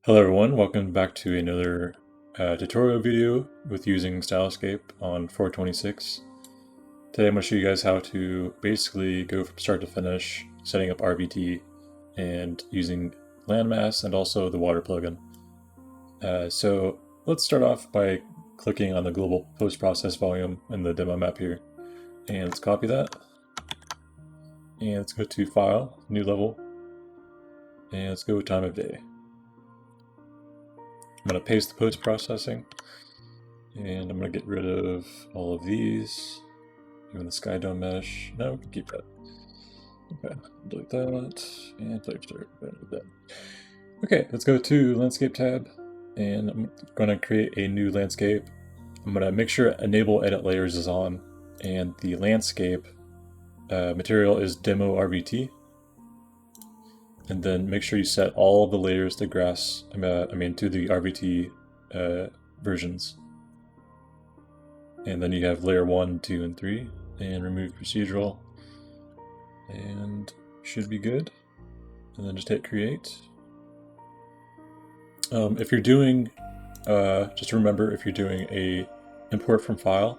Hello everyone, welcome back to another tutorial video with using Stylescape on 426. Today I'm going to show you guys how to basically go from start to finish setting up RVT and using Landmass and also the water plugin. So let's start off by clicking on the global post-process volume in the demo map here. And let's copy that. And let's go to File, New Level, and let's go with Time of Day. I'm going to paste the post-processing, and I'm going to get rid of all of these. Even the sky dome mesh. No, we can keep that. Okay, delete that, and play start. Okay, let's go to Landscape tab, and I'm going to create a new landscape. I'm going to make sure Enable Edit Layers is on, and the landscape material is Demo RVT. And then make sure you set all of the layers to grass, to the RVT versions. And then you have layer 1, 2, and 3, and remove procedural, and should be good. And then just hit create. If you're doing, just remember, if you're doing a import from file,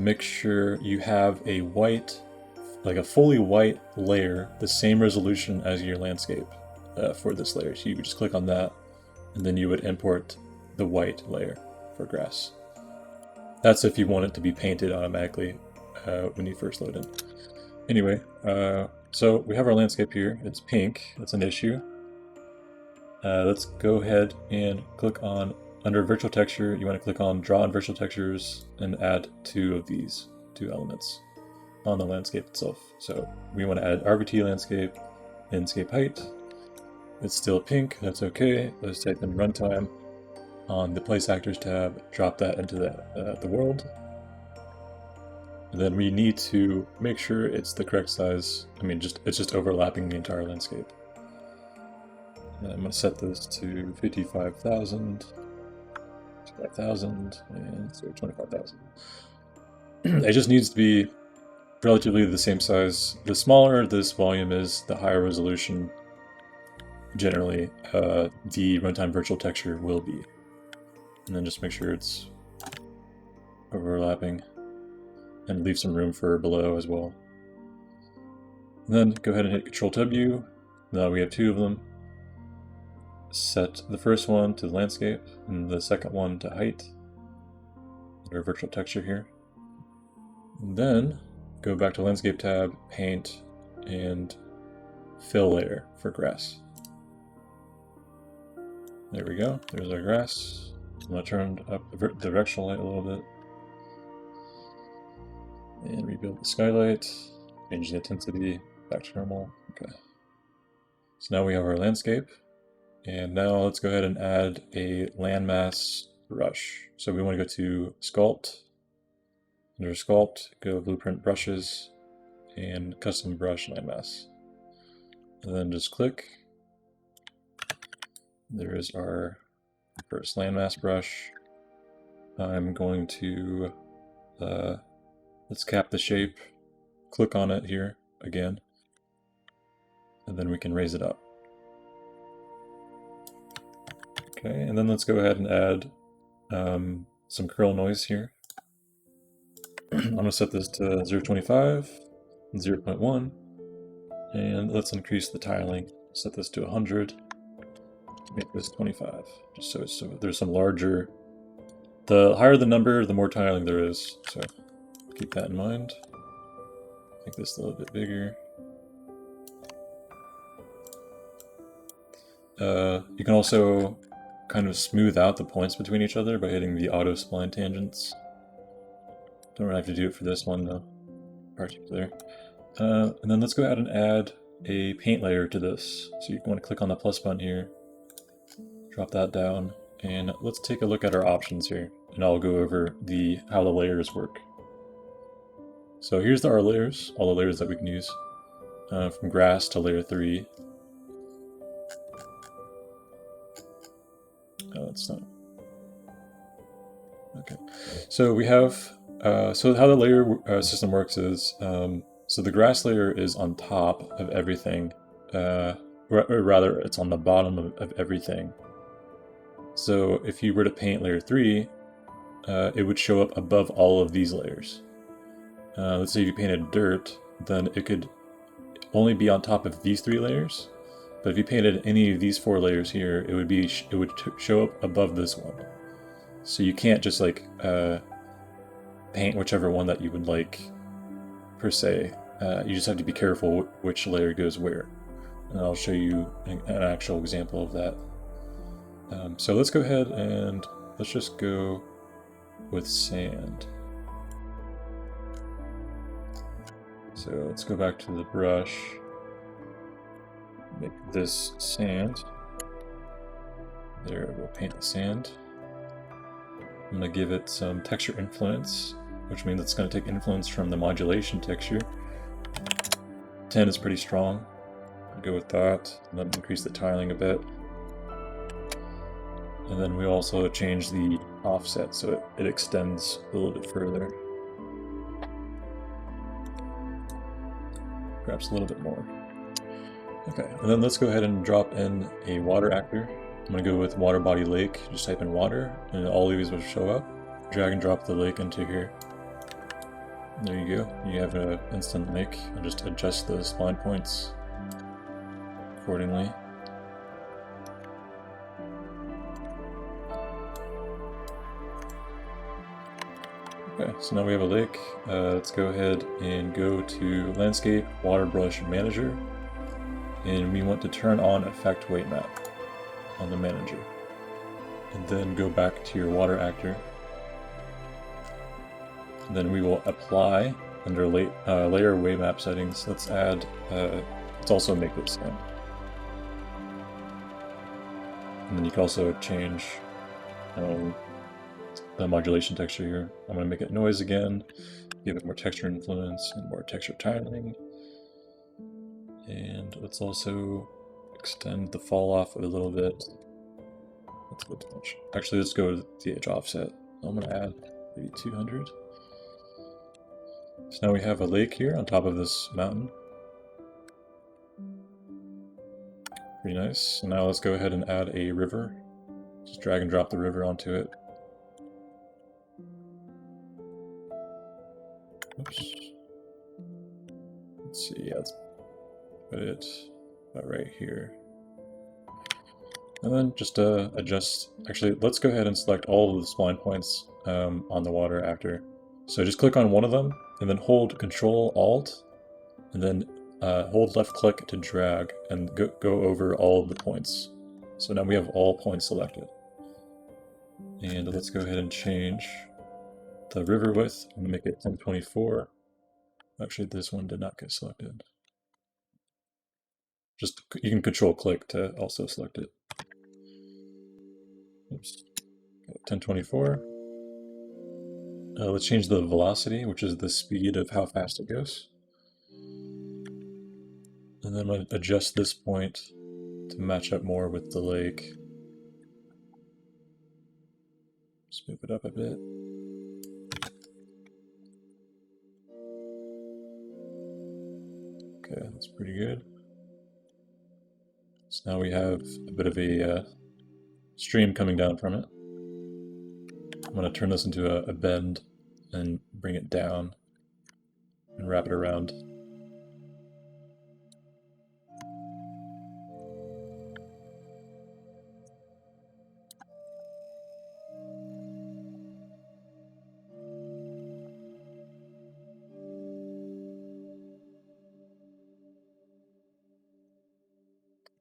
make sure you have a white, like a fully white layer, the same resolution as your landscape for this layer. So you would just click on that, and then you would import the white layer for grass. That's if you want it to be painted automatically when you first load in. Anyway, so we have our landscape here. It's pink. That's an issue. Let's go ahead and click on, under Virtual Texture, you want to click on Draw on Virtual Textures and add two of these, two elements on the landscape itself. So we want to add RVT landscape, landscape height. It's still pink, that's okay. Let's type in runtime on the place actors tab, drop that into the world. And then we need to make sure it's the correct size. It's just overlapping the entire landscape. And I'm going to set this to 55,000, 5,000, and so 25,000. It just needs to be relatively the same size. The smaller this volume is, the higher resolution generally the Runtime Virtual Texture will be. And then just make sure it's overlapping and leave some room for below as well. And then go ahead and hit Ctrl-W. Now we have two of them. Set the first one to the landscape and the second one to height under Virtual Texture here. And then go back to Landscape tab, Paint, and Fill layer for grass. There we go, there's our grass. I'm going to turn up the directional light a little bit. And rebuild the skylight, change the intensity back to normal. Okay. So now we have our landscape. And now let's go ahead and add a landmass brush. So we want to go to Sculpt. Under Sculpt, go Blueprint Brushes, and Custom Brush Landmass. And then just click. There is our first landmass brush. I'm going to, let's cap the shape, click on it here again, and then we can raise it up. Okay, and then let's go ahead and add some curl noise here. I'm going to set this to 0.25, 0.1, and let's increase the tiling. Set this to 100, make this 25, just so there's some larger, the higher the number, the more tiling there is, so keep that in mind. Make this a little bit bigger. You can also kind of smooth out the points between each other by hitting the auto spline tangents. Don't really have to do it for this one though, particular. And then let's go ahead and add a paint layer to this. So you want to click on the plus button here, drop that down, and let's take a look at our options here, and I'll go over how the layers work. So here's our layers, all the layers that we can use, from grass to layer 3. Oh, that's not. Okay, so we have. So how the layer system works is, so the grass layer is on top of everything or rather it's on the bottom of everything. So if you were to paint layer 3, it would show up above all of these layers. Let's say if you painted dirt, then it could only be on top of these 3 layers. But if you painted any of these 4 layers here, it would show up above this one. So you can't just like paint whichever one that you would like per se. You just have to be careful which layer goes where. And I'll show you an actual example of that. So let's go ahead and let's just go with sand. So let's go back to the brush, make this sand. There, we'll paint the sand. I'm going to give it some texture influence, which means it's going to take influence from the modulation texture. 10 is pretty strong. I'll go with that, and then increase the tiling a bit. And then we also change the offset so it extends a little bit further. Perhaps a little bit more. Okay, and then let's go ahead and drop in a water actor. I'm going to go with water body lake. Just type in water, and all of these will show up. Drag and drop the lake into here. There you go. You have an instant lake. And just adjust the spline points accordingly. Okay, so now we have a lake. Let's go ahead and go to Landscape, Water Brush Manager, and we want to turn on Effect Weight Map on the manager. And then go back to your water actor. And then we will apply under layer weight map settings. Let's add, let's also make this sand. And then you can also change the modulation texture here. I'm going to make it noise again, give it more texture influence and more texture tiling. And let's also extend the fall off a little bit. That's a bit too much. Actually, let's go to the edge offset. I'm going to add maybe 200. So now we have a lake here on top of this mountain. Pretty nice. So now let's go ahead and add a river. Just drag and drop the river onto it. Oops. Let's see, yeah, let's put it about right here. And then just adjust, actually, let's go ahead and select all of the spline points on the water actor. So just click on one of them, and then hold Control-Alt, and then hold left-click to drag, and go over all of the points. So now we have all points selected. And let's go ahead and change the river width and make it 1024. Actually, this one did not get selected. Just, you can Control-click to also select it. Oops. 1024. Let's change the velocity, which is the speed of how fast it goes. And then I'm going to adjust this point to match up more with the lake. Just move it up a bit. Okay, that's pretty good. So now we have a bit of a stream coming down from it. I'm going to turn this into a bend and bring it down and wrap it around.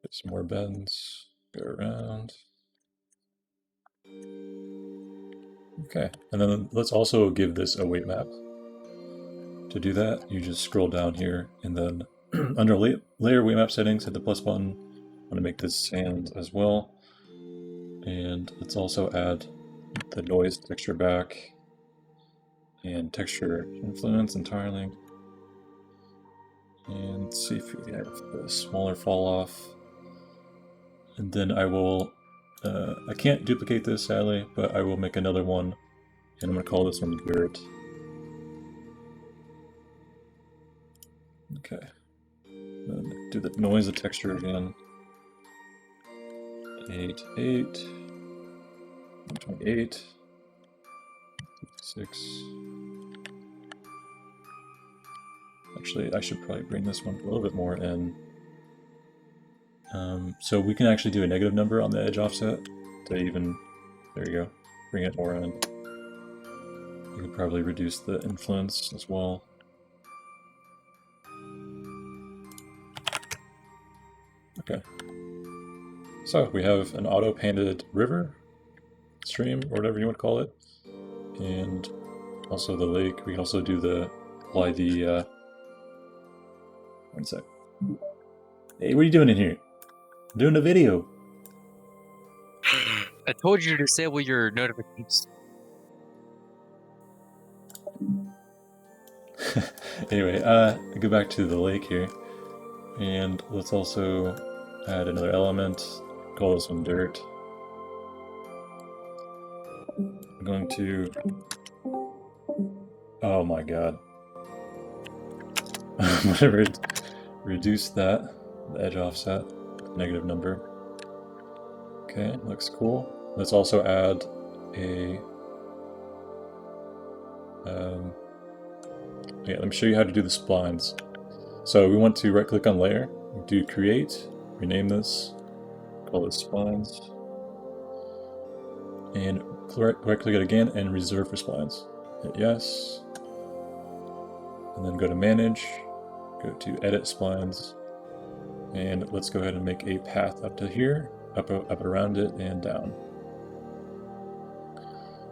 Get some more bends, go around. Okay, and then let's also give this a weight map. To do that, you just scroll down here, and then under layer weight map settings, hit the plus button. I'm going to make this sand as well. And let's also add the noise texture back, and texture influence and tiling. And let's see if we have a smaller fall off. And then I will, I can't duplicate this sadly, but I will make another one, and I'm going to call this one dirt. Okay. Then do the noise of texture again. 8, 8, 28, 56. Actually, I should probably bring this one a little bit more in. So we can actually do a negative number on the edge offset to even, there you go, bring it more in. You can probably reduce the influence as well. Okay. So we have an auto-painted river, stream, or whatever you want to call it. And also the lake. We can also do apply the, one sec. Hey, what are you doing in here? I'm doing a video. I told you to disable your notifications. Anyway, go back to the lake here. And let's also add another element. Call this one dirt. I'm going to... Oh my god. I'm going to reduce that, the edge offset, negative number. Okay, looks cool. Let's also add a... yeah, let me show you how to do the splines. So we want to right-click on layer, do create, rename this, call it splines, and right-click it again and reserve for splines. Hit yes, and then go to manage, go to edit splines, and let's go ahead and make a path up to here, up around it, and down.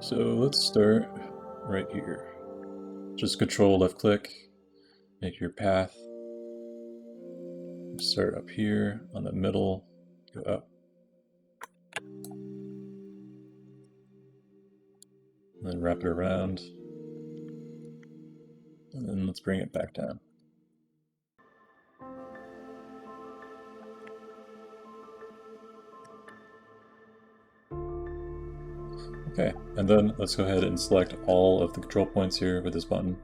So let's start right here. Just control left click, make your path. Start up here on the middle, go up. And then wrap it around. And then let's bring it back down. Okay, and then let's go ahead and select all of the control points here with this button.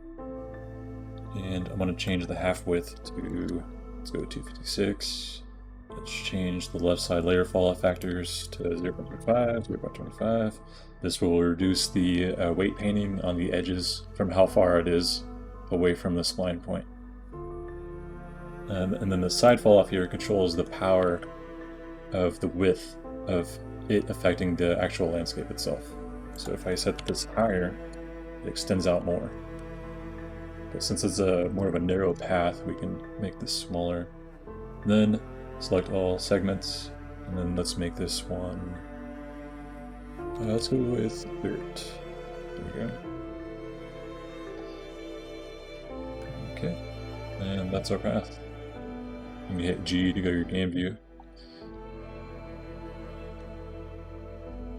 And I'm going to change the half width to, let's go to 256. Let's change the left side layer fallout factors to 0.25, 0.25. This will reduce the weight painting on the edges from how far it is away from the spline point. And then the side fall off here controls the power of the width of it affecting the actual landscape itself. So if I set this higher, it extends out more. But since it's a more of a narrow path, we can make this smaller. Then select all segments, and then let's make this one. Let's go with dirt. There we go. Okay, and that's our path. And you hit G to go to your game view.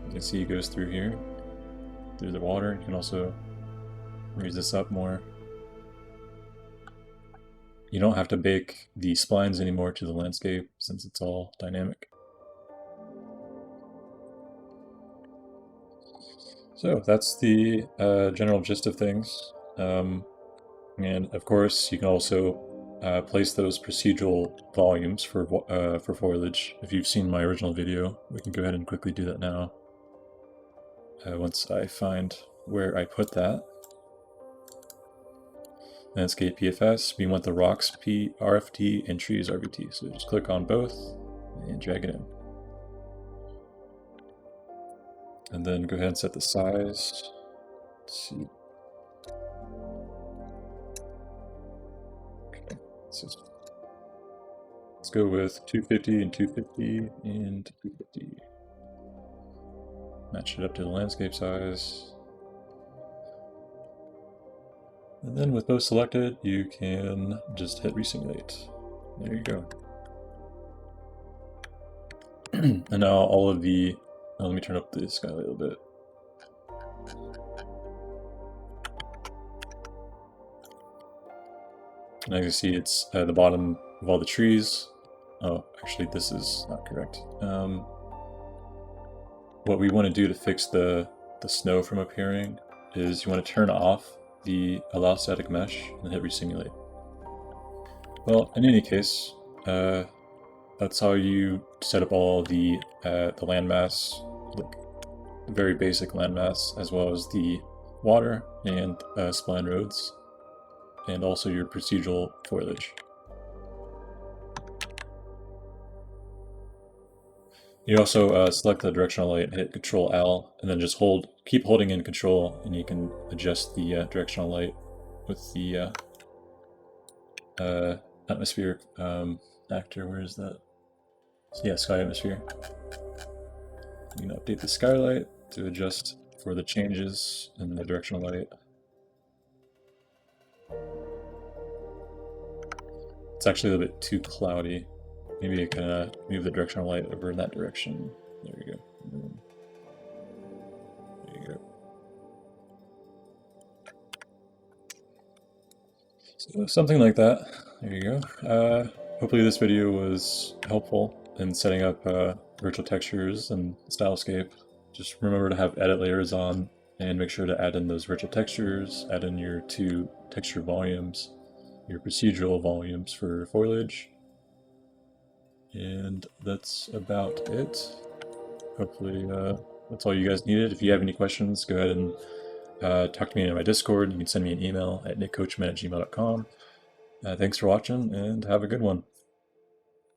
You can see it goes through here, through the water. You can also raise this up more. You don't have to bake the splines anymore to the landscape since it's all dynamic. So that's the general gist of things. And of course, you can also place those procedural volumes for foliage. If you've seen my original video, we can go ahead and quickly do that now. Once I find where I put that. Landscape PFS, we want the rocks RFT and trees RVT. So just click on both and drag it in. And then go ahead and set the size. Let's see. Okay, let's go with 250 and 250 and 250. Match it up to the landscape size. And then with both selected, you can just hit resimulate. There you go. And now all of the, let me turn up the sky a little bit. And as you see, it's at the bottom of all the trees. Oh, actually this is not correct. What we want to do to fix the snow from appearing is you want to turn off the allow static mesh and hit resimulate. Well, in any case, that's how you set up all the landmass, like very basic landmass, as well as the water and spline roads, and also your procedural foliage. You also select the directional light, hit Control L, and then just keep holding in Control, and you can adjust the directional light with the atmospheric actor. Where is that? Yeah, sky atmosphere. You can update the skylight to adjust for the changes in the directional light. It's actually a little bit too cloudy. Maybe I can move the directional light over in that direction. There you go. There you go. So something like that. There you go. Hopefully this video was helpful in setting up virtual textures and Stylescape. Just remember to have edit layers on and make sure to add in those virtual textures, add in your 2 texture volumes, your procedural volumes for foliage. And that's about it. Hopefully that's all you guys needed. If you have any questions, go ahead and talk to me in my Discord. You can send me an email at nickcoachman@gmail.com. Thanks for watching, and have a good one.